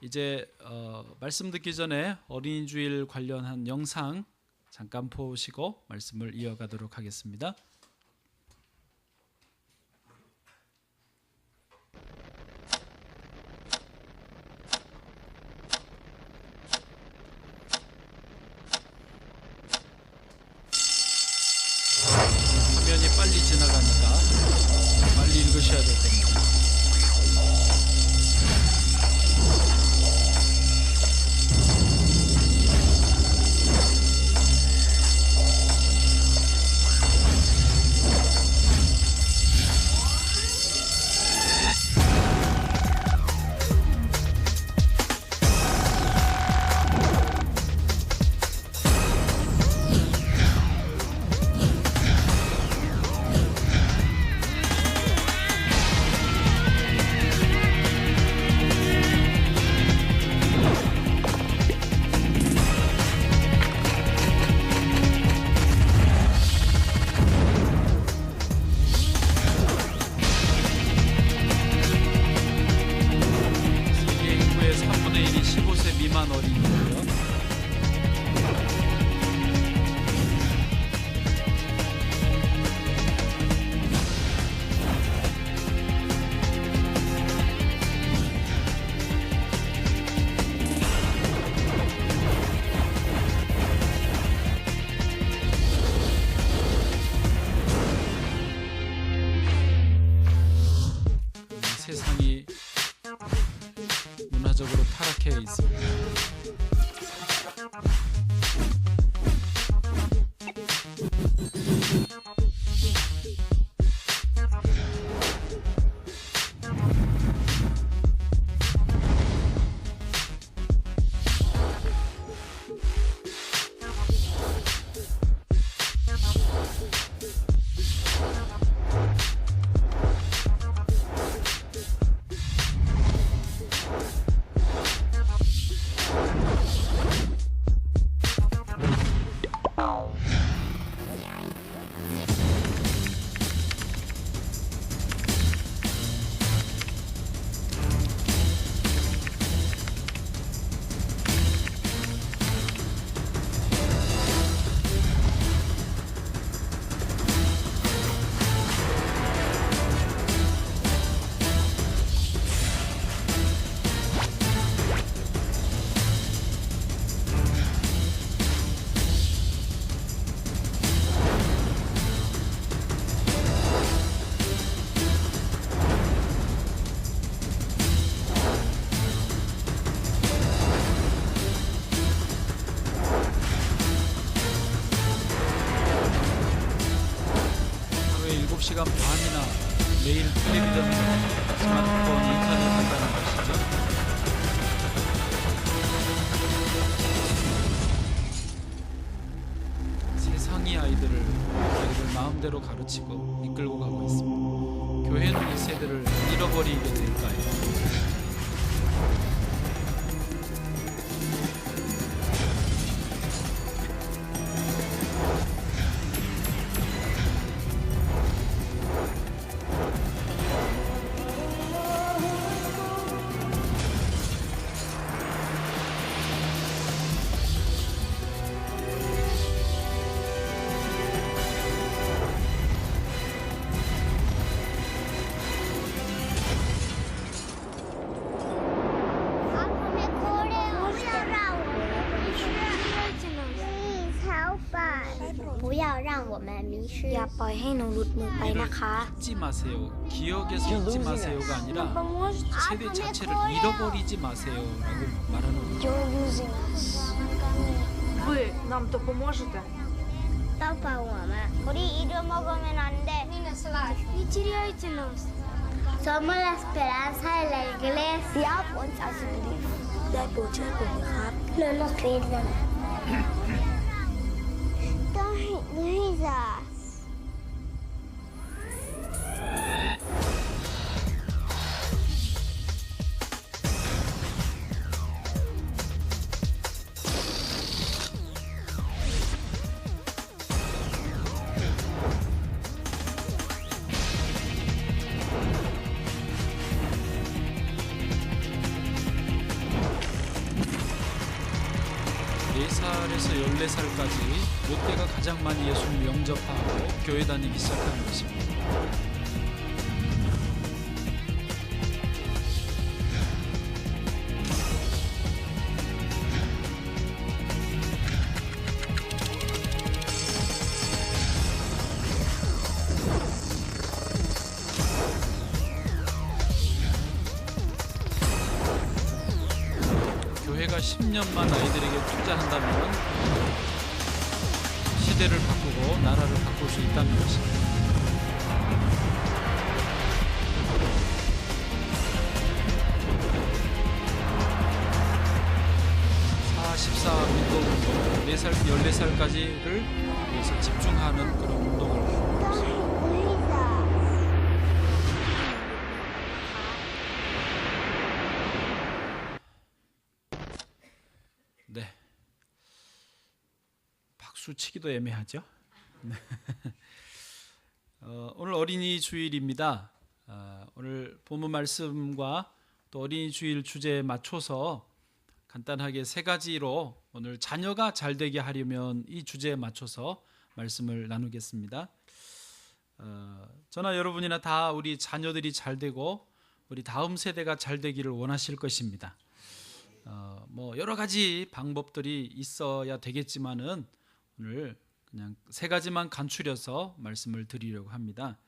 이제 말씀 듣기 전에 어린이 주일 관련한 영상 잠깐 보시고 말씀을 이어가도록 하겠습니다. 화면이 빨리 지나가니까 빨리 읽으셔야 될 겁니다. 세계 인구의 3분의 1이 15세 미만 어린이고요. 세상이 문화적으로 타락해 있습니다. 하루에 7시간 반이나 매일 텔레비전, 스마트폰, 인터넷 한다는 것이죠. 세상이 아이들을 마음대로 가르치고 이끌고 가고 있습니다. 교회는 이 세대를 잃어버리게 될까요?อย่าปล่อยให้หนูหลุดมือไปนะคะ 잊지 마세요. 기억에서 잊지 마세요가 아니라 세대 자체를 잃어버리지 마세요라고 말하는 거죠. You're losing us. Ви нам допоможете? 우리 잃어먹으면 안 돼. Somos la esperanza de la iglesia.ได้โปรดช่วยผมนะครับ No nos crean. Don't leave us. 4살에서 14살까지 이때가 가장 많이 예수님을 영접하고 교회 다니기 시작하는 것입니다. 교회가 10년만 아이들에게 투자한다면 시대를 바꾸고 나라를 바꿀 수 있다는 것입니다. 운동, 4살, 14살까지를 위해서 집중하는 그런 운동을 하고 있습니다. 네, 박수 치기도 애매하죠. 네. 오늘 어린이 주일입니다. 오늘 본문 말씀과 또 어린이 주일 주제에 맞춰서 간단하게 3가지로 오늘 자녀가 잘되게 하려면 이 주제에 맞춰서 말씀을 나누겠습니다. 저나 여러분이나 다 우리 자녀들이 잘되고 우리 다음 세대가 잘되기를 원하실 것입니다. 뭐 여러 가지 방법들이 있어야 되겠지만은 오늘 그냥 3가지만 간추려서 말씀을 드리려고 합니다.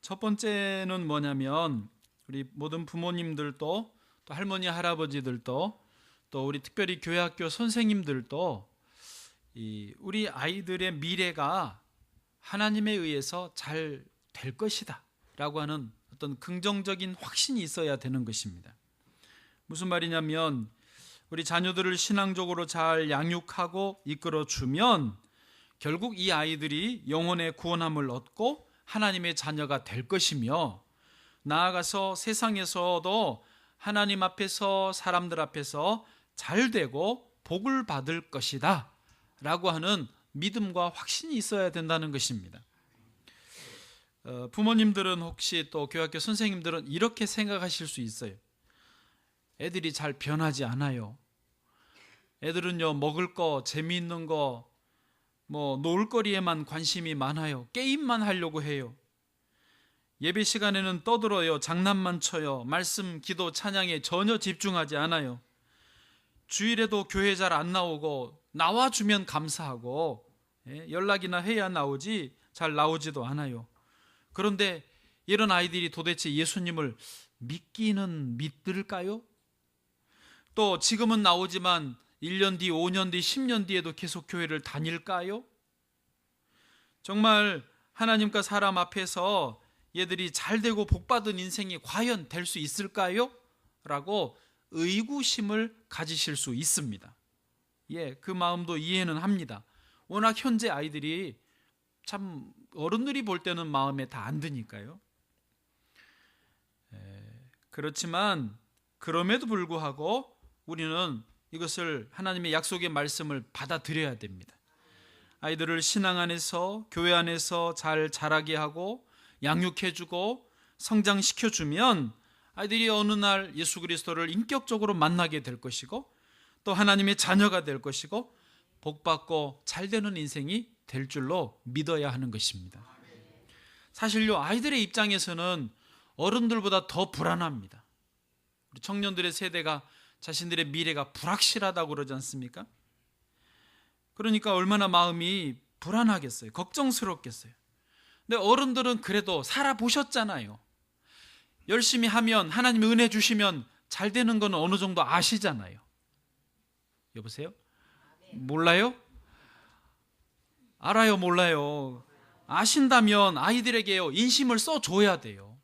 첫 번째는 뭐냐면 우리 모든 부모님들도 또 할머니 할아버지들도 또 우리 특별히 교회학교 선생님들도 우리 아이들의 미래가 하나님에 의해서 잘 될 것이다 라고 하는 어떤 긍정적인 확신이 있어야 되는 것입니다. 무슨 말이냐면 우리 자녀들을 신앙적으로 잘 양육하고 이끌어주면 결국 이 아이들이 영혼의 구원함을 얻고 하나님의 자녀가 될 것이며 나아가서 세상에서도 하나님 앞에서 사람들 앞에서 잘 되고 복을 받을 것이다 라고 하는 믿음과 확신이 있어야 된다는 것입니다. 부모님들은 혹시 또 교회학교 선생님들은 이렇게 생각하실 수 있어요. 애들이 잘 변하지 않아요. 애들은요 먹을 거, 재미있는 거, 뭐 놀거리에만 관심이 많아요. 게임만 하려고 해요. 예배 시간에는 떠들어요. 장난만 쳐요. 말씀, 기도, 찬양에 전혀 집중하지 않아요. 주일에도 교회 잘 안 나오고 나와주면 감사하고 연락이나 해야 나오지 잘 나오지도 않아요. 그런데 이런 아이들이 도대체 예수님을 믿기는 믿을까요? 또 지금은 나오지만 1년 뒤, 5년 뒤, 10년 뒤에도 계속 교회를 다닐까요? 정말 하나님과 사람 앞에서 얘들이 잘되고 복받은 인생이 과연 될 수 있을까요? 라고 의구심을 가지실 수 있습니다. 그 마음도 이해는 합니다. 워낙 현재 아이들이 참 어른들이 볼 때는 마음에 다 안 드니까요. 그렇지만 그럼에도 불구하고 우리는 이것을 하나님의 약속의 말씀을 받아들여야 됩니다. 아이들을 신앙 안에서 교회 안에서 잘 자라게 하고 양육해주고 성장시켜주면 아이들이 어느 날 예수 그리스도를 인격적으로 만나게 될 것이고 또 하나님의 자녀가 될 것이고 복받고 잘되는 인생이 될 줄로 믿어야 하는 것입니다. 사실요 아이들의 입장에서는 어른들보다 더 불안합니다. 우리 청년들의 세대가 자신들의 미래가 불확실하다고 그러지 않습니까? 그러니까 얼마나 마음이 불안하겠어요. 걱정스럽겠어요. 근데 어른들은 그래도 살아보셨잖아요. 열심히 하면 하나님이 은혜 주시면 잘 되는 건 어느 정도 아시잖아요. 여보세요? 몰라요? 알아요? 몰라요? 아신다면 아이들에게요 인심을 써줘야 돼요.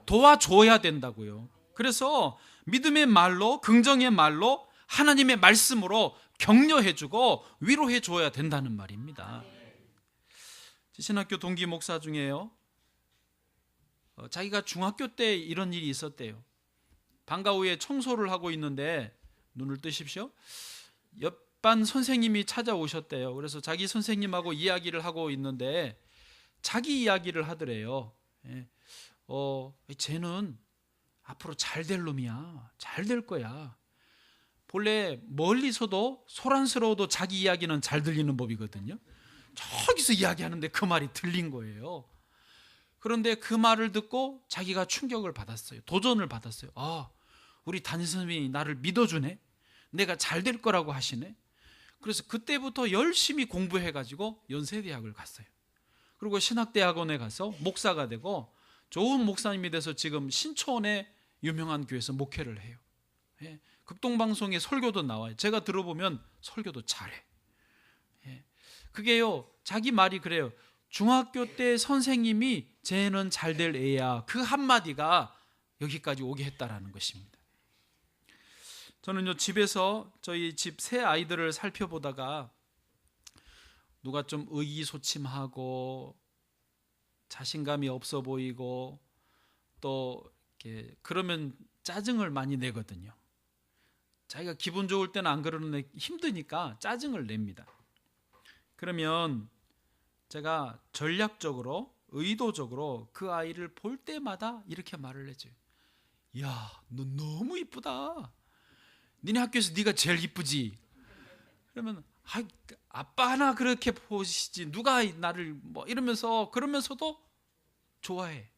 도와줘야 된다고요. 그래서 믿음의 말로, 긍정의 말로, 하나님의 말씀으로 격려해주고 위로해줘야 된다는 말입니다. 신학교 동기 목사 중에요 자기가 중학교 때 이런 일이 있었대요. 방과 후에 청소를 하고 있는데 눈을 뜨십시오. 옆반 선생님이 찾아오셨대요. 그래서 자기 선생님하고 이야기를 하고 있는데 자기 이야기를 하더래요. 쟤는 앞으로 잘 될 놈이야. 잘 될 거야. 본래 멀리서도 소란스러워도 자기 이야기는 잘 들리는 법이거든요. 저기서 이야기하는데 그 말이 들린 거예요. 그런데 그 말을 듣고 자기가 충격을 받았어요. 도전을 받았어요. 아, 우리 담임선생님이 나를 믿어주네. 내가 잘 될 거라고 하시네. 그래서 그때부터 열심히 공부해가지고 연세대학을 갔어요. 그리고 신학대학원에 가서 목사가 되고 좋은 목사님이 돼서 지금 신촌의 유명한 교회에서 목회를 해요. 예, 극동방송에 설교도 나와요. 제가 들어보면 설교도 잘해. 예, 그게요, 자기 말이 그래요. 중학교 때 선생님이 쟤는 잘 될 애야. 그 한마디가 여기까지 오게 했다라는 것입니다. 저는요, 집에서 저희 집 새 아이들을 살펴보다가 누가 좀 의기소침하고 자신감이 없어 보이고 또 이렇게 그러면 짜증을 많이 내거든요. 자기가 기분 좋을 때는 안 그러는데 힘드니까 짜증을 냅니다. 그러면 제가 전략적으로 의도적으로 그 아이를 볼 때마다 이렇게 말을 해줘요. 야, 너 너무 이쁘다. 니네 학교에서 네가 제일 이쁘지. 그러면 아빠 하나 그렇게 보시지 누가 나를 뭐 이러면서 그러면서도 좋아해.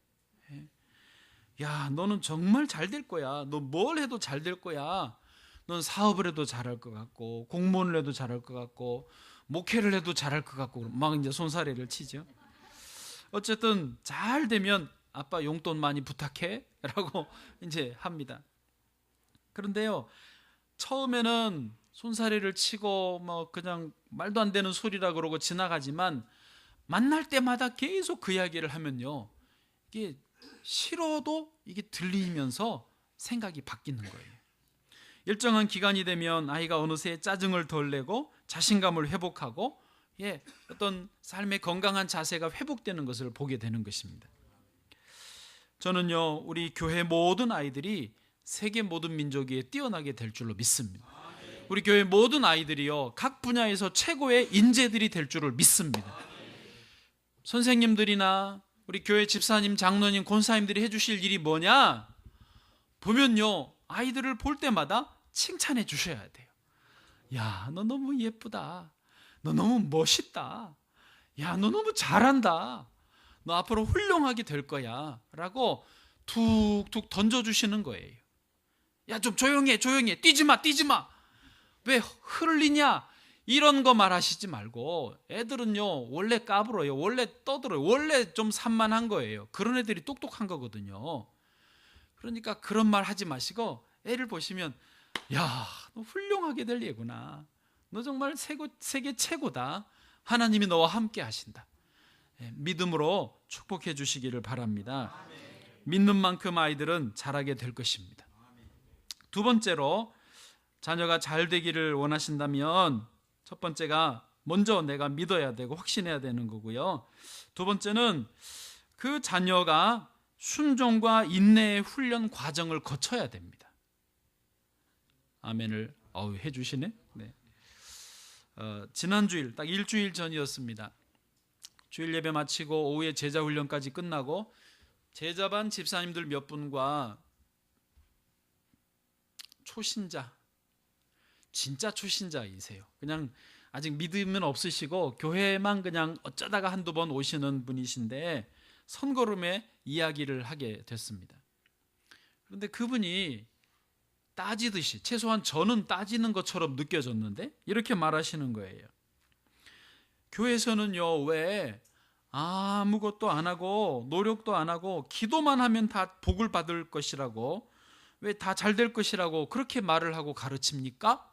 야, 너는 정말 잘 될 거야. 너 뭘 해도 잘 될 거야. 넌 사업을 해도 잘할 것 같고 공무원을 해도 잘할 것 같고 목회를 해도 잘할 것 같고 막 이제 손사래를 치죠. 어쨌든 잘 되면 아빠 용돈 많이 부탁해라고 이제 합니다. 그런데요, 처음에는 손사래를 치고 뭐 그냥 말도 안 되는 소리라 그러고 지나가지만 만날 때마다 계속 그 이야기를 하면요, 이게 싫어도 이게 들리면서 생각이 바뀌는 거예요. 일정한 기간이 되면 아이가 어느새 짜증을 덜 내고 자신감을 회복하고 어떤 삶의 건강한 자세가 회복되는 것을 보게 되는 것입니다. 저는요, 우리 교회 모든 아이들이 세계 모든 민족 위에 뛰어나게 될 줄로 믿습니다. 우리 교회 모든 아이들이요, 각 분야에서 최고의 인재들이 될 줄을 믿습니다. 선생님들이나 우리 교회 집사님, 장로님, 권사님들이 해주실 일이 뭐냐? 보면요, 아이들을 볼 때마다 칭찬해 주셔야 돼요. 야, 너 너무 예쁘다. 너 너무 멋있다. 야, 너 너무 잘한다. 너 앞으로 훌륭하게 될 거야. 라고 툭툭 던져주시는 거예요. 야, 좀 조용해. 뛰지 마. 왜 흘리냐? 이런 거 말하시지 말고, 애들은요, 원래 까불어요. 원래 떠들어요. 원래 좀 산만한 거예요. 그런 애들이 똑똑한 거거든요. 그러니까 그런 말 하지 마시고 애를 보시면, 야, 너 훌륭하게 될 얘구나. 너 정말 세계 최고다. 하나님이 너와 함께 하신다. 믿음으로 축복해 주시기를 바랍니다. 믿는 만큼 아이들은 잘하게 될 것입니다. 두 번째로, 자녀가 잘 되기를 원하신다면 첫 번째가 먼저 내가 믿어야 되고 확신해야 되는 거고요. 두 번째는 그 자녀가 순종과 인내의 훈련 과정을 거쳐야 됩니다. 아멘을 해주시네. 네. 지난 주일 딱 일주일 전이었습니다. 주일 예배 마치고 오후에 제자 훈련까지 끝나고 제자반 집사님들 몇 분과 초신자, 진짜 초신자이세요. 그냥 아직 믿음은 없으시고 교회만 그냥 어쩌다가 한두 번 오시는 분이신데 선거름에 이야기를 하게 됐습니다. 그런데 그분이 따지듯이, 최소한 저는 따지는 것처럼 느껴졌는데 이렇게 말하시는 거예요. 교회에서는요, 왜 아무것도 안 하고 노력도 안 하고 기도만 하면 다 복을 받을 것이라고, 왜 다 잘 될 것이라고 그렇게 말을 하고 가르칩니까?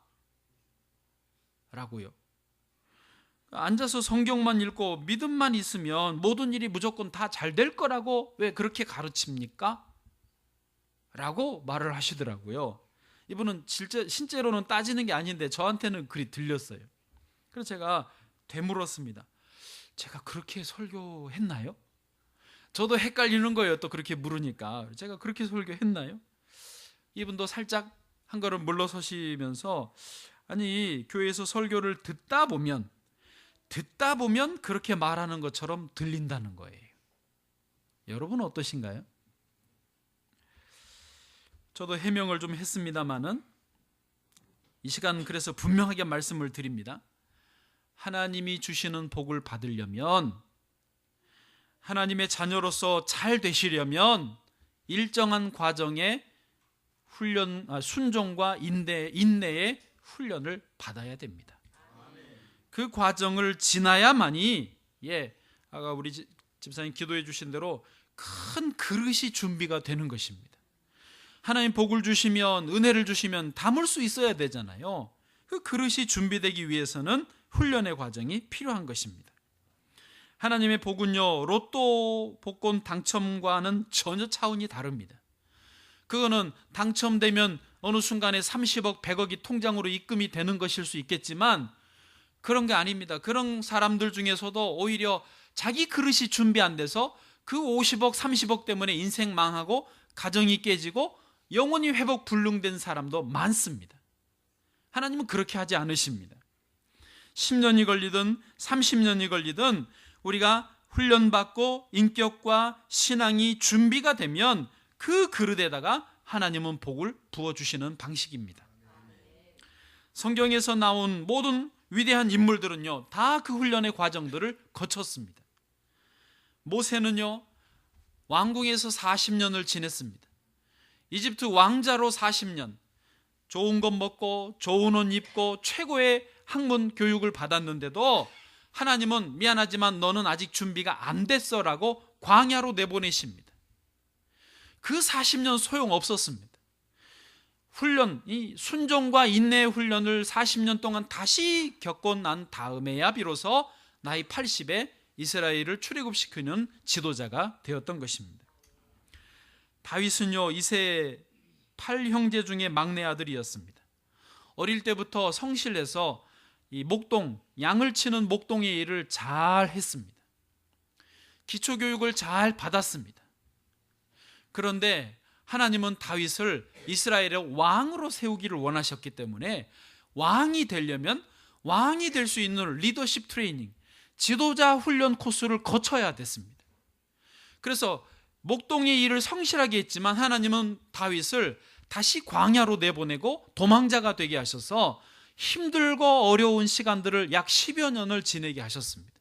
라고요. 앉아서 성경만 읽고 믿음만 있으면 모든 일이 무조건 다 잘 될 거라고 왜 그렇게 가르칩니까? 라고 말을 하시더라고요. 이분은 실제로는 따지는 게 아닌데 저한테는 그리 들렸어요. 그래서 제가 되물었습니다. 제가 그렇게 설교했나요? 저도 헷갈리는 거예요. 또 그렇게 물으니까. 제가 그렇게 설교했나요? 이분도 살짝 한 걸음 물러서시면서, 아니, 교회에서 설교를 듣다 보면 그렇게 말하는 것처럼 들린다는 거예요. 여러분은 어떠신가요? 저도 해명을 좀 했습니다마는 이 시간 그래서 분명하게 말씀을 드립니다. 하나님이 주시는 복을 받으려면, 하나님의 자녀로서 잘 되시려면 일정한 과정의 순종과 인내의 훈련을 받아야 됩니다. 그 과정을 지나야만이 아까 우리 집사님 기도해 주신 대로 큰 그릇이 준비가 되는 것입니다. 하나님 복을 주시면, 은혜를 주시면 담을 수 있어야 되잖아요. 그 그릇이 준비되기 위해서는 훈련의 과정이 필요한 것입니다. 하나님의 복은요, 로또 복권 당첨과는 전혀 차원이 다릅니다. 그거는 당첨되면 어느 순간에 30억, 100억이 통장으로 입금이 되는 것일 수 있겠지만 그런 게 아닙니다. 그런 사람들 중에서도 오히려 자기 그릇이 준비 안 돼서 그 50억, 30억 때문에 인생 망하고 가정이 깨지고 영혼이 회복 불능된 사람도 많습니다. 하나님은 그렇게 하지 않으십니다. 10년이 걸리든 30년이 걸리든 우리가 훈련받고 인격과 신앙이 준비가 되면 그 그릇에다가 하나님은 복을 부어주시는 방식입니다. 성경에서 나온 모든 위대한 인물들은요, 다 그 훈련의 과정들을 거쳤습니다. 모세는요, 왕궁에서 40년을 지냈습니다. 이집트 왕자로 40년, 좋은 것 먹고 좋은 옷 입고 최고의 학문 교육을 받았는데도 하나님은 미안하지만 너는 아직 준비가 안 됐어라고 광야로 내보내십니다. 그 40년 소용없었습니다. 이 순종과 인내의 훈련을 40년 동안 다시 겪고 난 다음에야 비로소 나이 80에 이스라엘을 출애굽시키는 지도자가 되었던 것입니다. 다윗은요, 이세 8형제 중에 막내 아들이었습니다. 어릴 때부터 성실해서 이 목동, 양을 치는 목동의 일을 잘 했습니다. 기초교육을 잘 받았습니다. 그런데 하나님은 다윗을 이스라엘의 왕으로 세우기를 원하셨기 때문에 왕이 되려면 왕이 될 수 있는 리더십 트레이닝, 지도자 훈련 코스를 거쳐야 됐습니다. 그래서 목동의 일을 성실하게 했지만 하나님은 다윗을 다시 광야로 내보내고 도망자가 되게 하셔서 힘들고 어려운 시간들을 약 10여 년을 지내게 하셨습니다.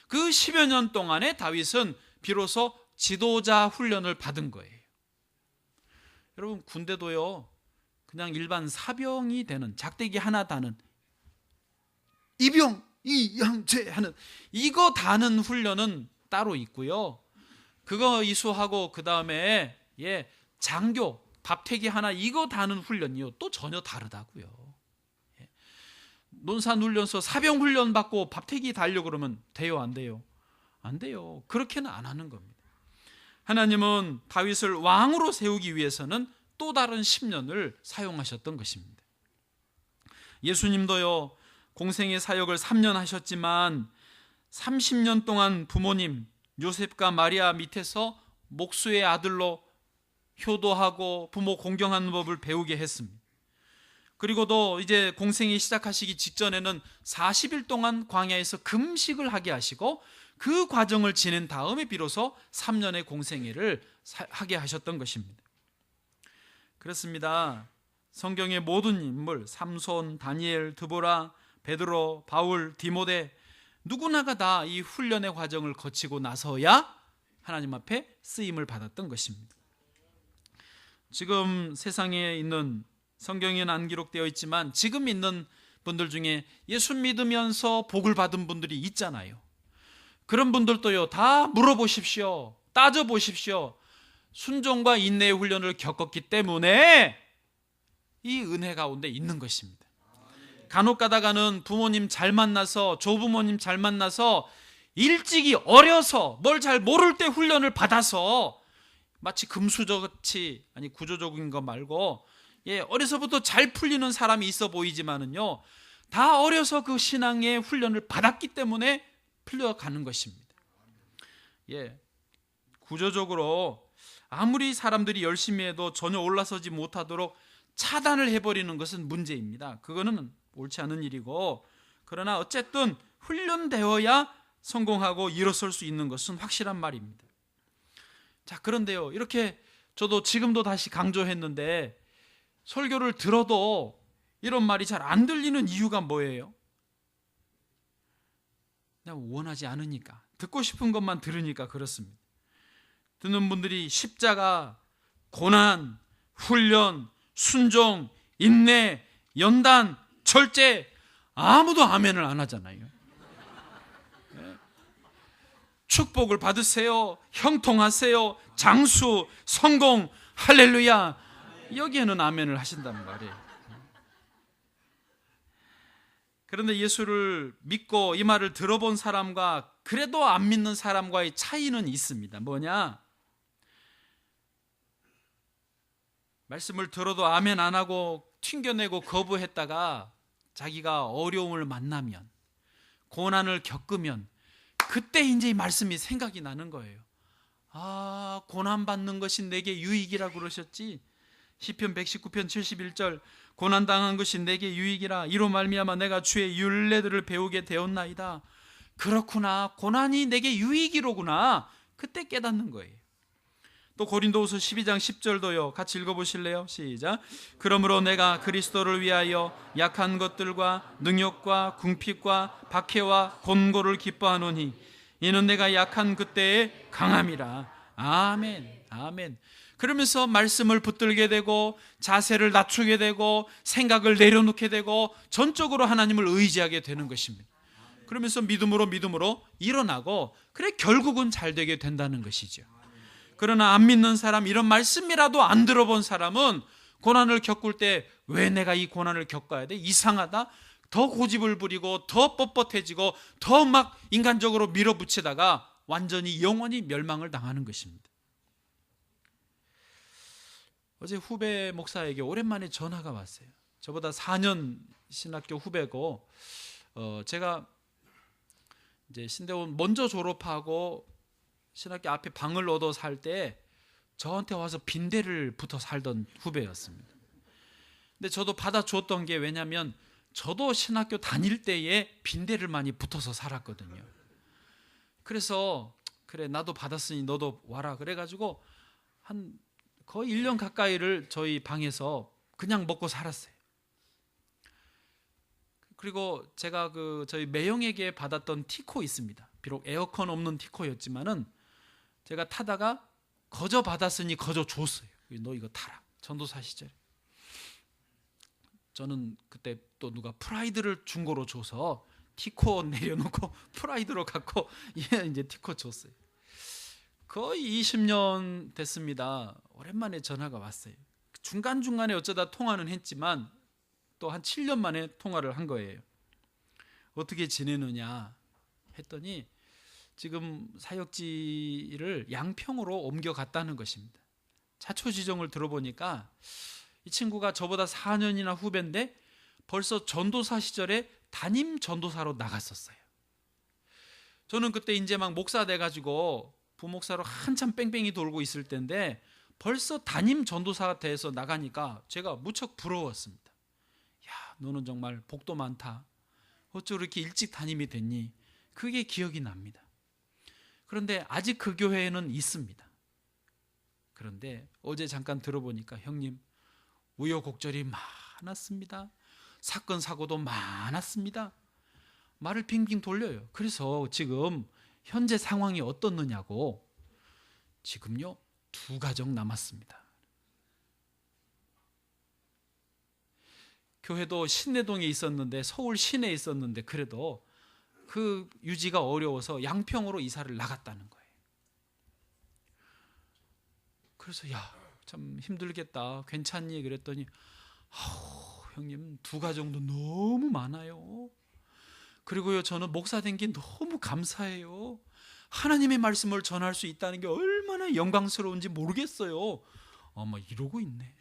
그 10여 년 동안에 다윗은 비로소 지도자 훈련을 받은 거예요. 여러분, 군대도요, 그냥 일반 사병이 되는, 작대기 하나 다는, 이병, 이영재 하는 이거 다는 훈련은 따로 있고요. 그거 이수하고 그 다음에 장교, 밥태기 하나 이거 다는 훈련이요, 또 전혀 다르다고요. 논산훈련소 사병 훈련 받고 밥태기 달려고 그러면 돼요, 안 돼요? 안 돼요. 그렇게는 안 하는 겁니다. 하나님은 다윗을 왕으로 세우기 위해서는 또 다른 10년을 사용하셨던 것입니다. 예수님도요, 공생의 사역을 3년 하셨지만 30년 동안 부모님 요셉과 마리아 밑에서 목수의 아들로 효도하고 부모 공경하는 법을 배우게 했습니다. 그리고도 이제 공생이 시작하시기 직전에는 40일 동안 광야에서 금식을 하게 하시고 그 과정을 지낸 다음에 비로소 3년의 공생애를 하게 하셨던 것입니다. 그렇습니다. 성경의 모든 인물, 삼손, 다니엘, 드보라, 베드로, 바울, 디모데, 누구나가 다 이 훈련의 과정을 거치고 나서야 하나님 앞에 쓰임을 받았던 것입니다. 지금 세상에 있는, 성경에는 안 기록되어 있지만 지금 있는 분들 중에 예수 믿으면서 복을 받은 분들이 있잖아요. 그런 분들도요, 다 물어보십시오. 따져보십시오. 순종과 인내의 훈련을 겪었기 때문에 이 은혜 가운데 있는 것입니다. 간혹 가다가는 부모님 잘 만나서, 조부모님 잘 만나서 일찍이 어려서 뭘 잘 모를 때 훈련을 받아서 마치 금수저같이, 아니 구조적인 거 말고 어려서부터 잘 풀리는 사람이 있어 보이지만은요, 다 어려서 그 신앙의 훈련을 받았기 때문에 풀려가는 것입니다. 구조적으로 아무리 사람들이 열심히 해도 전혀 올라서지 못하도록 차단을 해버리는 것은 문제입니다. 그거는 옳지 않은 일이고, 그러나 어쨌든 훈련되어야 성공하고 일어설 수 있는 것은 확실한 말입니다. 자, 그런데요, 이렇게 저도 지금도 다시 강조했는데 설교를 들어도 이런 말이 잘 안 들리는 이유가 뭐예요? 그냥 원하지 않으니까, 듣고 싶은 것만 들으니까 그렇습니다. 듣는 분들이 십자가, 고난, 훈련, 순종, 인내, 연단, 절제, 아무도 아멘을 안 하잖아요. 축복을 받으세요, 형통하세요, 장수, 성공, 할렐루야, 여기에는 아멘을 하신다는 말이에요. 그런데 예수를 믿고 이 말을 들어본 사람과 그래도 안 믿는 사람과의 차이는 있습니다. 뭐냐? 말씀을 들어도 아멘 안 하고 튕겨내고 거부했다가 자기가 어려움을 만나면, 고난을 겪으면 그때 이제 이 말씀이 생각이 나는 거예요. 아, 고난받는 것이 내게 유익이라고 그러셨지. 시편 119편 71절, 고난당한 것이 내게 유익이라. 이로 말미암아 내가 주의 율례들을 배우게 되었나이다. 그렇구나, 고난이 내게 유익이로구나. 그때 깨닫는 거예요. 또 고린도후서 12장 10절도요. 같이 읽어보실래요? 시작. 그러므로 내가 그리스도를 위하여 약한 것들과 능욕과 궁핍과 박해와 곤고를 기뻐하노니 이는 내가 약한 그때의 강함이라. 아멘, 아멘. 그러면서 말씀을 붙들게 되고 자세를 낮추게 되고 생각을 내려놓게 되고 전적으로 하나님을 의지하게 되는 것입니다. 그러면서 믿음으로 일어나고, 그래 결국은 잘 되게 된다는 것이죠. 그러나 안 믿는 사람, 이런 말씀이라도 안 들어본 사람은 고난을 겪을 때 왜 내가 이 고난을 겪어야 돼? 이상하다. 더 고집을 부리고 더 뻣뻣해지고 더 막 인간적으로 밀어붙이다가 완전히 영원히 멸망을 당하는 것입니다. 어제 후배 목사에게 오랜만에 전화가 왔어요. 저보다 4년 신학교 후배고, 제가 이제 신대원 먼저 졸업하고 신학교 앞에 방을 얻어 살 때 저한테 와서 빈대를 붙어 살던 후배였습니다. 근데 저도 받아줬던 게, 왜냐하면 저도 신학교 다닐 때에 빈대를 많이 붙어서 살았거든요. 그래서 그래, 나도 받았으니 너도 와라 그래가지고 한 거의 1년 가까이를 저희 방에서 그냥 먹고 살았어요. 그리고 제가 저희 매형에게 받았던 티코 있습니다. 비록 에어컨 없는 티코였지만은 제가 타다가 거저 받았으니 거저 줬어요. 너 이거 타라. 전도사 시절에. 저는 그때 또 누가 프라이드를 중고로 줘서 티코 내려놓고 프라이드로 갖고 이제 티코 줬어요. 거의 20년 됐습니다. 오랜만에 전화가 왔어요. 중간중간에 어쩌다 통화는 했지만 또 한 7년 만에 통화를 한 거예요. 어떻게 지내느냐 했더니 지금 사역지를 양평으로 옮겨갔다는 것입니다. 자초지종을 들어보니까 이 친구가 저보다 4년이나 후배인데 벌써 전도사 시절에 담임 전도사로 나갔었어요. 저는 그때 이제 막 목사 돼가지고 부목사로 한참 뺑뺑이 돌고 있을 때인데 벌써 담임 전도사가 돼서 나가니까 제가 무척 부러웠습니다. 야, 너는 정말 복도 많다. 어쩌고 이렇게 일찍 담임이 됐니? 그게 기억이 납니다. 그런데 아직 그 교회에는 있습니다. 그런데 어제 잠깐 들어보니까 형님, 우여곡절이 많았습니다. 사건 사고도 많았습니다. 말을 빙빙 돌려요. 그래서 지금 현재 상황이 어떻느냐고. 지금요 2가정 남았습니다. 교회도 신내동에 있었는데, 서울 시내에 있었는데 그래도 그 유지가 어려워서 양평으로 이사를 나갔다는 거예요. 그래서 야, 참 힘들겠다. 괜찮니? 그랬더니 형님 2가정도 너무 많아요. 그리고요, 저는 목사 된 게 너무 감사해요. 하나님의 말씀을 전할 수 있다는 게 얼마나 영광스러운지 모르겠어요. 이러고 있네.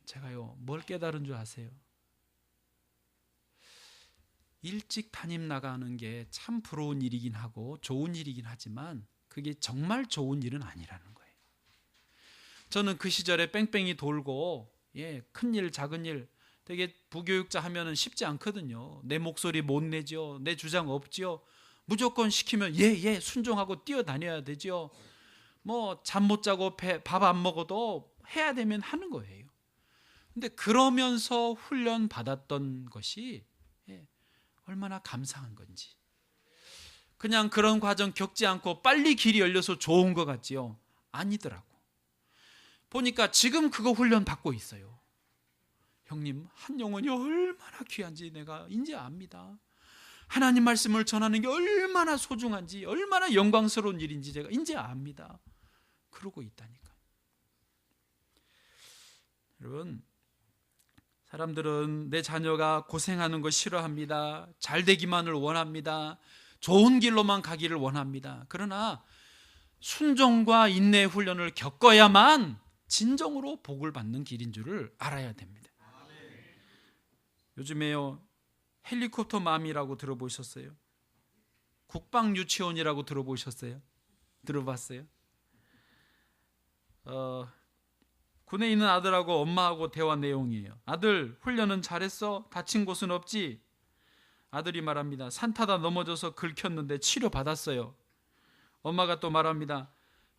제가요, 뭘 깨달은 줄 아세요? 일찍 담임 나가는 게 참 부러운 일이긴 하고 좋은 일이긴 하지만 그게 정말 좋은 일은 아니라는 거예요. 저는 그 시절에 뺑뺑이 돌고 큰일 작은 일, 되게 부교육자 하면은 쉽지 않거든요. 내 목소리 못 내죠. 내 주장 없죠. 무조건 시키면 예 순종하고 뛰어다녀야 되죠. 뭐 잠 못 자고 밥 안 먹어도 해야 되면 하는 거예요. 근데 그러면서 훈련 받았던 것이 얼마나 감사한 건지. 그냥 그런 과정 겪지 않고 빨리 길이 열려서 좋은 것 같지요? 아니더라고. 보니까 지금 그거 훈련 받고 있어요. 형님, 한 영혼이 얼마나 귀한지 내가 이제 압니다. 하나님 말씀을 전하는 게 얼마나 소중한지, 얼마나 영광스러운 일인지 제가 이제 압니다. 그러고 있다니까. 여러분, 사람들은 내 자녀가 고생하는 거 싫어합니다. 잘 되기만을 원합니다. 좋은 길로만 가기를 원합니다. 그러나 순종과 인내의 훈련을 겪어야만 진정으로 복을 받는 길인 줄을 알아야 됩니다. 요즘에요, 헬리콥터 맘이라고 들어보셨어요? 국방 유치원이라고 들어보셨어요? 들어봤어요? 군에 있는 아들하고 엄마하고 대화 내용이에요. 아들, 훈련은 잘했어? 다친 곳은 없지? 아들이 말합니다. 산 타다 넘어져서 긁혔는데 치료 받았어요. 엄마가 또 말합니다.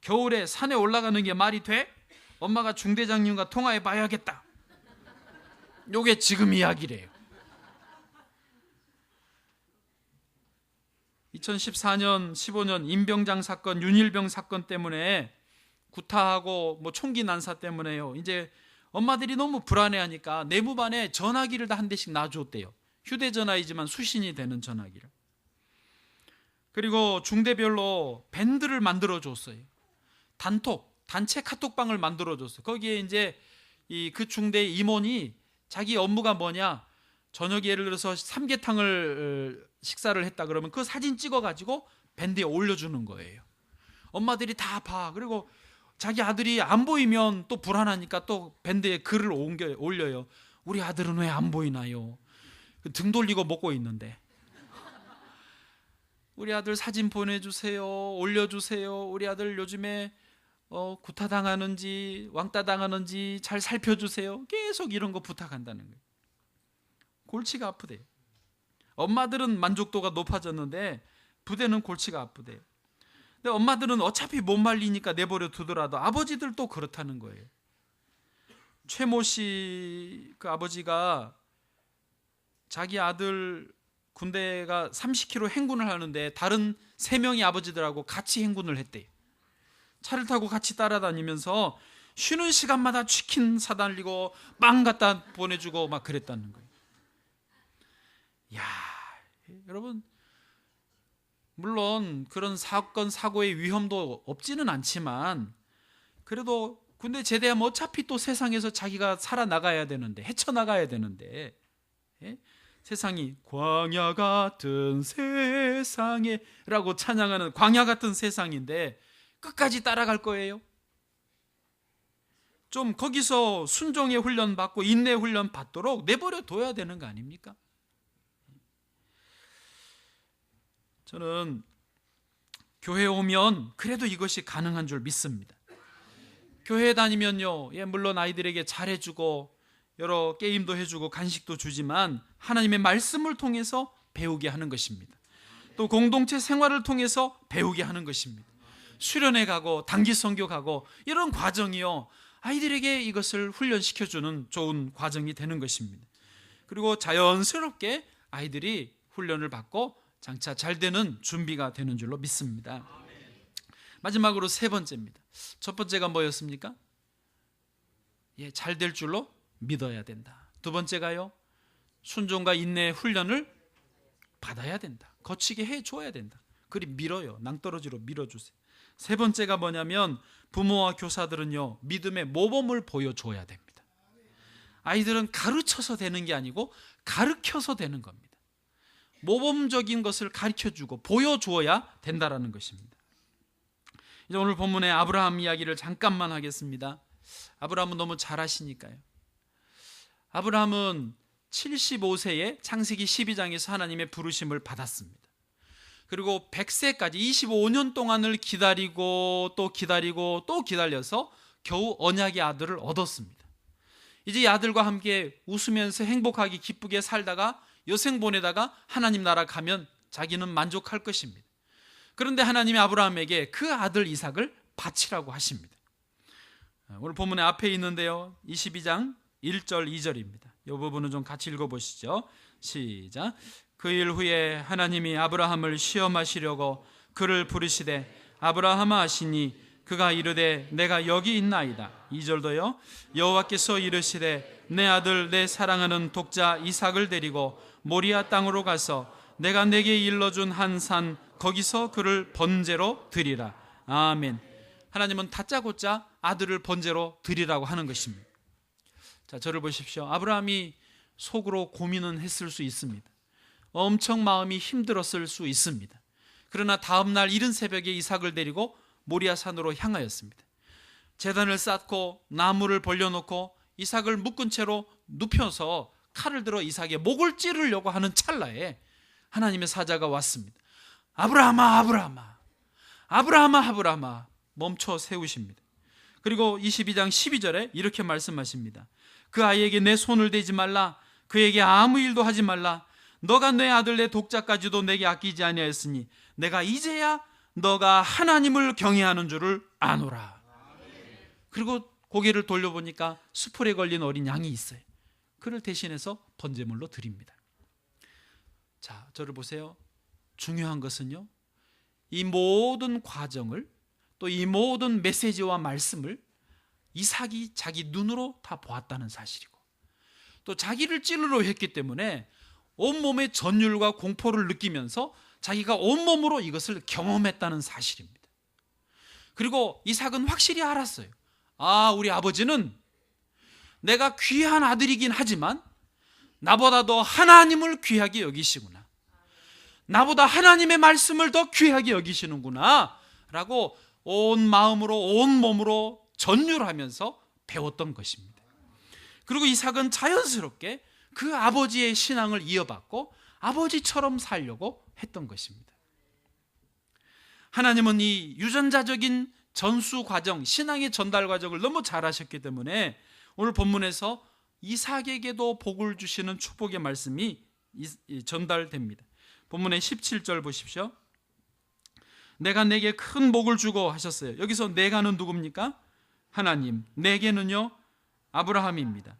겨울에 산에 올라가는 게 말이 돼? 엄마가 중대장님과 통화해 봐야겠다. 요게 지금 이야기래요. 2014년, 15년 임병장 사건, 윤일병 사건 때문에 구타하고 총기 난사 때문에요. 이제 엄마들이 너무 불안해하니까 내무반에 전화기를 다 한 대씩 놔줬대요. 휴대전화이지만 수신이 되는 전화기를. 그리고 중대별로 밴드를 만들어줬어요. 단체 카톡방을 만들어줬어요. 거기에 이제 그 중대 임원이 자기 업무가 뭐냐, 저녁에 예를 들어서 삼계탕을 식사를 했다 그러면 그 사진 찍어가지고 밴드에 올려주는 거예요. 엄마들이 다 봐. 그리고 자기 아들이 안 보이면 또 불안하니까 또 밴드에 글을 올려요. 우리 아들은 왜 안 보이나요? 등 돌리고 먹고 있는데. 우리 아들 사진 보내주세요. 올려주세요. 우리 아들 요즘에 구타당하는지 왕따 당하는지 잘 살펴주세요. 계속 이런 거 부탁한다는 거예요. 골치가 아프대요. 엄마들은 만족도가 높아졌는데 부대는 골치가 아프대요. 근데 엄마들은 어차피 못 말리니까 내버려 두더라도 아버지들도 그렇다는 거예요. 최모 씨 그 아버지가 자기 아들 군대가 30km 행군을 하는데 다른 3명의 아버지들하고 같이 행군을 했대요. 차를 타고 같이 따라다니면서 쉬는 시간마다 치킨 사달리고 빵 갖다 보내주고 막 그랬다는 거예요. 야, 여러분, 물론 그런 사건 사고의 위험도 없지는 않지만 그래도 군대 제대하면 어차피 또 세상에서 자기가 살아나가야 되는데, 헤쳐나가야 되는데, 세상이 광야 같은 세상에 라고 찬양하는 광야 같은 세상인데 끝까지 따라갈 거예요? 좀 거기서 순종의 훈련 받고 인내 훈련 받도록 내버려 둬야 되는 거 아닙니까? 저는 교회에 오면 그래도 이것이 가능한 줄 믿습니다. 교회에 다니면요, 물론 아이들에게 잘해주고 여러 게임도 해주고 간식도 주지만 하나님의 말씀을 통해서 배우게 하는 것입니다. 또 공동체 생활을 통해서 배우게 하는 것입니다. 수련회 가고 단기 선교 가고 이런 과정이요, 아이들에게 이것을 훈련시켜주는 좋은 과정이 되는 것입니다. 그리고 자연스럽게 아이들이 훈련을 받고 장차 잘 되는 준비가 되는 줄로 믿습니다. 마지막으로 3번째입니다. 첫 번째가 뭐였습니까? 잘 될 줄로 믿어야 된다. 2번째가요, 순종과 인내의 훈련을 받아야 된다. 거치게 해줘야 된다. 그리 밀어요. 낭떠러지로 밀어주세요. 3번째가 뭐냐면 부모와 교사들은요, 믿음의 모범을 보여줘야 됩니다. 아이들은 가르쳐서 되는 게 아니고 가르쳐서 되는 겁니다. 모범적인 것을 가르쳐주고 보여주어야 된다라는 것입니다. 이제 오늘 본문의 아브라함 이야기를 잠깐만 하겠습니다. 아브라함은 너무 잘하시니까요. 아브라함은 75세에 창세기 12장에서 하나님의 부르심을 받았습니다. 그리고 100세까지 25년 동안을 기다리고 또 기다리고 또 기다려서 겨우 언약의 아들을 얻었습니다. 이제 이 아들과 함께 웃으면서 행복하게 기쁘게 살다가 여생 보내다가 하나님 나라 가면 자기는 만족할 것입니다. 그런데 하나님이 아브라함에게 그 아들 이삭을 바치라고 하십니다. 오늘 본문의 앞에 있는데요. 22장 1절 2절입니다. 이 부분은 좀 같이 읽어보시죠. 시작. 그 일 후에 하나님이 아브라함을 시험하시려고 그를 부르시되 아브라함아 하시니 그가 이르되 내가 여기 있나이다. 2절도요. 여호와께서 이르시되 내 아들 내 사랑하는 독자 이삭을 데리고 모리아 땅으로 가서 내가 내게 일러준 한 산 거기서 그를 번제로 드리라. 아멘. 하나님은 다짜고짜 아들을 번제로 드리라고 하는 것입니다. 자, 저를 보십시오. 아브라함이 속으로 고민은 했을 수 있습니다. 엄청 마음이 힘들었을 수 있습니다. 그러나 다음 날 이른 새벽에 이삭을 데리고 모리아 산으로 향하였습니다. 제단을 쌓고 나무를 벌려놓고 이삭을 묶은 채로 눕혀서 칼을 들어 이삭의 목을 찌르려고 하는 찰나에 하나님의 사자가 왔습니다. 아브라함아, 아브라함아, 아브라함아, 아브라함아 멈춰 세우십니다. 그리고 22장 12절에 이렇게 말씀하십니다. 그 아이에게 내 손을 대지 말라. 그에게 아무 일도 하지 말라. 너가 내 아들 내 독자까지도 내게 아끼지 아니하였으니 내가 이제야 너가 하나님을 경외하는 줄을 아노라. 그리고 고개를 돌려보니까 수풀에 걸린 어린 양이 있어요. 그를 대신해서 번제물로 드립니다. 자, 저를 보세요. 중요한 것은요, 이 모든 과정을, 또 이 모든 메시지와 말씀을 이삭이 자기 눈으로 다 보았다는 사실이고, 또 자기를 찌르려 했기 때문에 온몸의 전율과 공포를 느끼면서 자기가 온몸으로 이것을 경험했다는 사실입니다. 그리고 이삭은 확실히 알았어요. 아, 우리 아버지는 내가 귀한 아들이긴 하지만 나보다 더 하나님을 귀하게 여기시구나, 나보다 하나님의 말씀을 더 귀하게 여기시는구나 라고 온 마음으로 온 몸으로 전율하면서 배웠던 것입니다. 그리고 이삭은 자연스럽게 그 아버지의 신앙을 이어받고 아버지처럼 살려고 했던 것입니다. 하나님은 이 유전자적인 전수 과정, 신앙의 전달 과정을 너무 잘 하셨기 때문에 오늘 본문에서 이삭에게도 복을 주시는 축복의 말씀이 전달됩니다. 본문의 17절 보십시오. 내가 내게 큰 복을 주고 하셨어요. 여기서 내가는 누굽니까? 하나님. 내게는요, 아브라함입니다.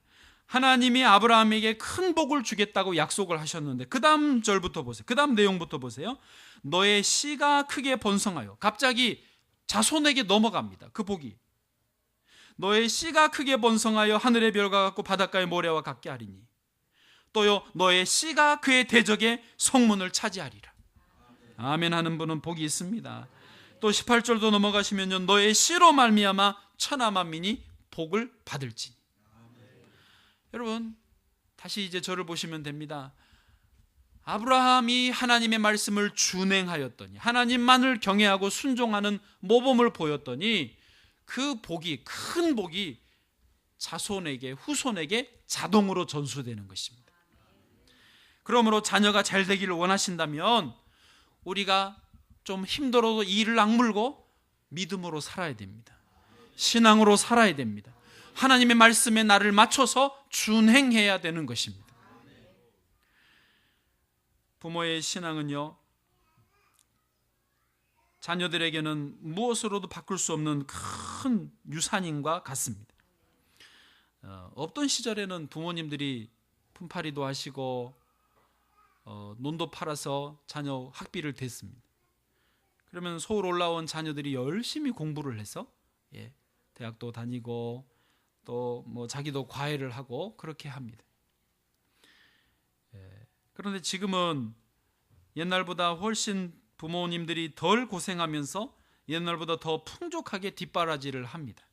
하나님이 아브라함에게 큰 복을 주겠다고 약속을 하셨는데 그 다음 절부터 보세요. 그 다음 내용부터 보세요. 너의 씨가 크게 번성하여, 갑자기 자손에게 넘어갑니다. 그 복이. 너의 씨가 크게 번성하여 하늘의 별과 같고 바닷가의 모래와 같게 하리니, 또요 너의 씨가 그의 대적의 성문을 차지하리라. 아멘 하는 분은 복이 있습니다. 또 18절도 넘어가시면요, 너의 씨로 말미암아 천하 만민이 복을 받을지니. 여러분, 다시 이제 저를 보시면 됩니다. 아브라함이 하나님의 말씀을 준행하였더니, 하나님만을 경외하고 순종하는 모범을 보였더니 그 복이, 큰 복이 자손에게, 후손에게 자동으로 전수되는 것입니다. 그러므로 자녀가 잘 되기를 원하신다면 우리가 좀 힘들어도 이를 악물고 믿음으로 살아야 됩니다. 신앙으로 살아야 됩니다. 하나님의 말씀에 나를 맞춰서 준행해야 되는 것입니다. 부모의 신앙은요, 자녀들에게는 무엇으로도 바꿀 수 없는 큰 유산인과 같습니다. 없던 시절에는 부모님들이 품팔이도 하시고 논도 팔아서 자녀 학비를 댔습니다. 그러면 서울 올라온 자녀들이 열심히 공부를 해서 대학도 다니고 또 뭐 자기도 과외를 하고 그렇게 합니다. 그런데 지금은 옛날보다 훨씬 부모님들이 덜 고생하면서 옛날보다 더 풍족하게 뒷바라지를 합니다.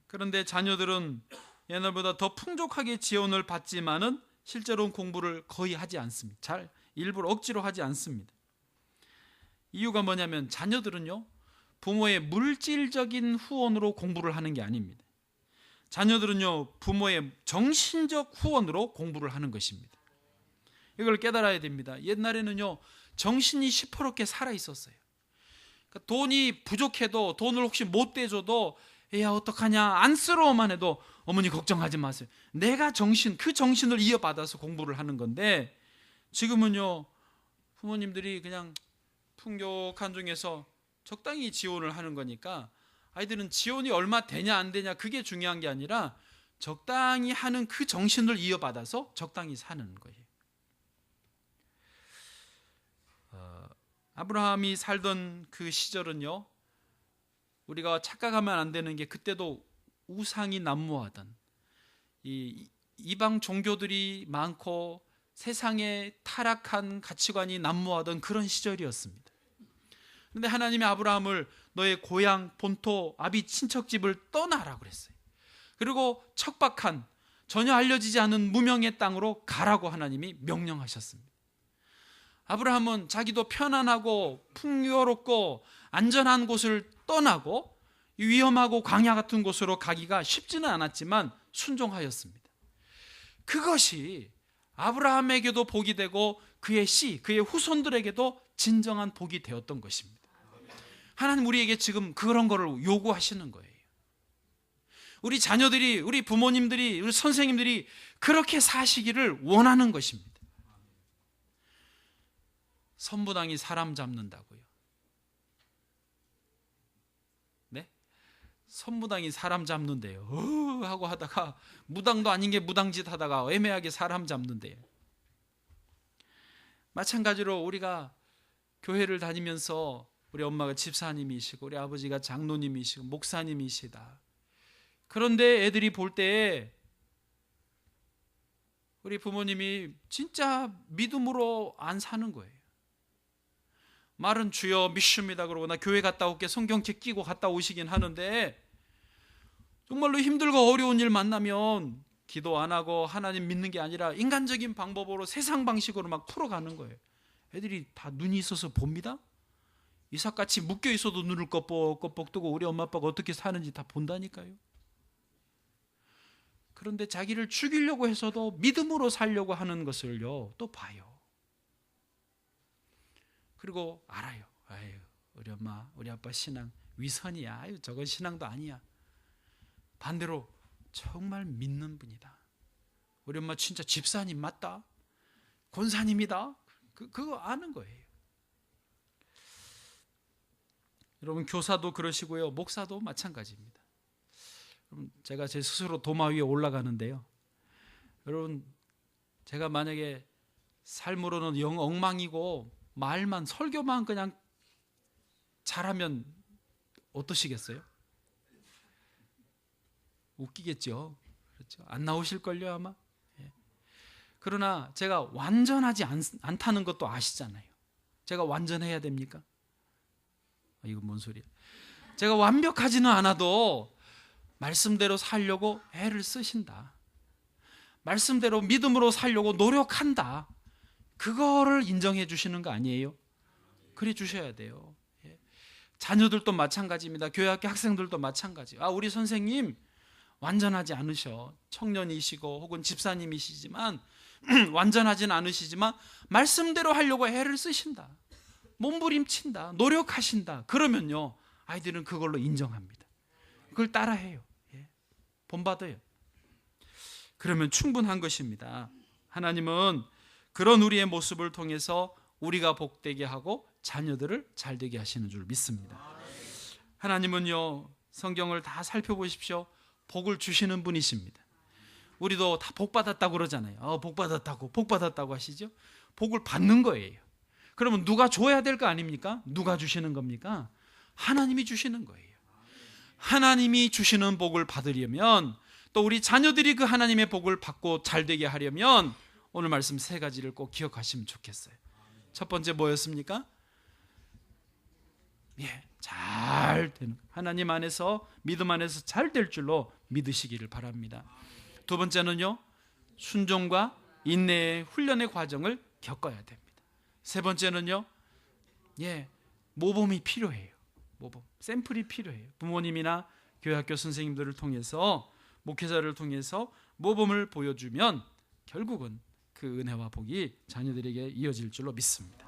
그런데 자녀들은 옛날보다 더 풍족하게 지원을 받지만은 실제로는 공부를 거의 하지 않습니다. 잘 일부러 억지로 하지 않습니다. 이유가 뭐냐면 자녀들은요, 부모의 물질적인 후원으로 공부를 하는 게 아닙니다. 자녀들은요, 부모의 정신적 후원으로 공부를 하는 것입니다. 이걸 깨달아야 됩니다. 옛날에는요, 정신이 시퍼렇게 살아 있었어요. 그러니까 돈이 부족해도, 돈을 혹시 못 대줘도 야 어떡하냐 안쓰러워만 해도 어머니 걱정하지 마세요. 내가 그 정신을 이어받아서 공부를 하는 건데, 지금은요, 부모님들이 그냥 풍족한 중에서 적당히 지원을 하는 거니까 아이들은 지원이 얼마 되냐 안 되냐 그게 중요한 게 아니라 적당히 하는 그 정신을 이어받아서 적당히 사는 거예요. 아브라함이 살던 그 시절은요, 우리가 착각하면 안 되는 게 그때도 우상이 난무하던 이 이방 종교들이 많고 세상에 타락한 가치관이 난무하던 그런 시절이었습니다. 그런데 하나님이 아브라함을 너의 고향 본토 아비 친척집을 떠나라고 그랬어요. 그리고 척박한 전혀 알려지지 않은 무명의 땅으로 가라고 하나님이 명령하셨습니다. 아브라함은 자기도 편안하고 풍요롭고 안전한 곳을 떠나고 위험하고 광야 같은 곳으로 가기가 쉽지는 않았지만 순종하였습니다. 그것이 아브라함에게도 복이 되고 그의 그의 후손들에게도 진정한 복이 되었던 것입니다. 하나님 우리에게 지금 그런 거를 요구하시는 거예요. 우리 자녀들이, 우리 부모님들이, 우리 선생님들이 그렇게 사시기를 원하는 것입니다. 선무당이 사람 잡는다고요. 네? 선무당이 사람 잡는데요. 하고 하다가 무당도 아닌 게 무당짓 하다가 애매하게 사람 잡는데요. 마찬가지로 우리가 교회를 다니면서 우리 엄마가 집사님이시고 우리 아버지가 장로님이시고 목사님이시다. 그런데 애들이 볼 때 우리 부모님이 진짜 믿음으로 안 사는 거예요. 말은 주여 믿습니다 그러고 나 교회 갔다 올게 성경책 끼고 갔다 오시긴 하는데 정말로 힘들고 어려운 일 만나면 기도 안 하고 하나님 믿는 게 아니라 인간적인 방법으로 세상 방식으로 막 풀어가는 거예요. 애들이 다 눈이 있어서 봅니다. 이삭같이 묶여 있어도 눈을 껍벅껍벅 뜨고 우리 엄마 아빠가 어떻게 사는지 다 본다니까요. 그런데 자기를 죽이려고 해서도 믿음으로 살려고 하는 것을요 또 봐요. 그리고 알아요. 아유, 우리 엄마 우리 아빠 신앙 위선이야. 아유, 저건 신앙도 아니야. 반대로 정말 믿는 분이다. 우리 엄마 진짜 집사님 맞다. 권사님이다. 그거 아는 거예요. 여러분 교사도 그러시고요. 목사도 마찬가지입니다. 여러분 제가 제 스스로 도마 위에 올라가는데요. 여러분 제가 만약에 삶으로는 영 엉망이고 말만 설교만 그냥 잘하면 어떠시겠어요? 웃기겠죠. 그렇죠. 안 나오실걸요 아마. 예. 그러나 제가 완전하지 않다는 것도 아시잖아요. 제가 완전해야 됩니까? 이거 뭔 소리야? 제가 완벽하지는 않아도 말씀대로 살려고 애를 쓰신다. 말씀대로 믿음으로 살려고 노력한다. 그거를 인정해 주시는 거 아니에요? 그래 주셔야 돼요. 예. 자녀들도 마찬가지입니다. 교회학교 학생들도 마찬가지. 우리 선생님 완전하지 않으셔. 청년이시고 혹은 집사님이시지만 완전하진 않으시지만 말씀대로 하려고 애를 쓰신다. 몸부림친다. 노력하신다. 그러면요 아이들은 그걸로 인정합니다. 그걸 따라해요. 예. 본받아요. 그러면 충분한 것입니다. 하나님은 그런 우리의 모습을 통해서 우리가 복되게 하고 자녀들을 잘되게 하시는 줄 믿습니다. 하나님은요 성경을 다 살펴보십시오. 복을 주시는 분이십니다. 우리도 다 복 받았다고 그러잖아요. 복 받았다고 하시죠. 복을 받는 거예요. 그러면 누가 줘야 될 거 아닙니까? 누가 주시는 겁니까? 하나님이 주시는 거예요. 하나님이 주시는 복을 받으려면 또 우리 자녀들이 그 하나님의 복을 받고 잘되게 하려면 오늘 말씀 3가지를 꼭 기억하시면 좋겠어요. 첫 번째 뭐였습니까? 잘 되는, 하나님 안에서 믿음 안에서 잘 될 줄로 믿으시기를 바랍니다. 두 번째는요 순종과 인내의 훈련의 과정을 겪어야 됩니다. 세 번째는요 모범이 필요해요. 모범, 샘플이 필요해요. 부모님이나 교회학교 선생님들을 통해서 목회자를 통해서 모범을 보여주면 결국은 그 은혜와 복이 자녀들에게 이어질 줄로 믿습니다.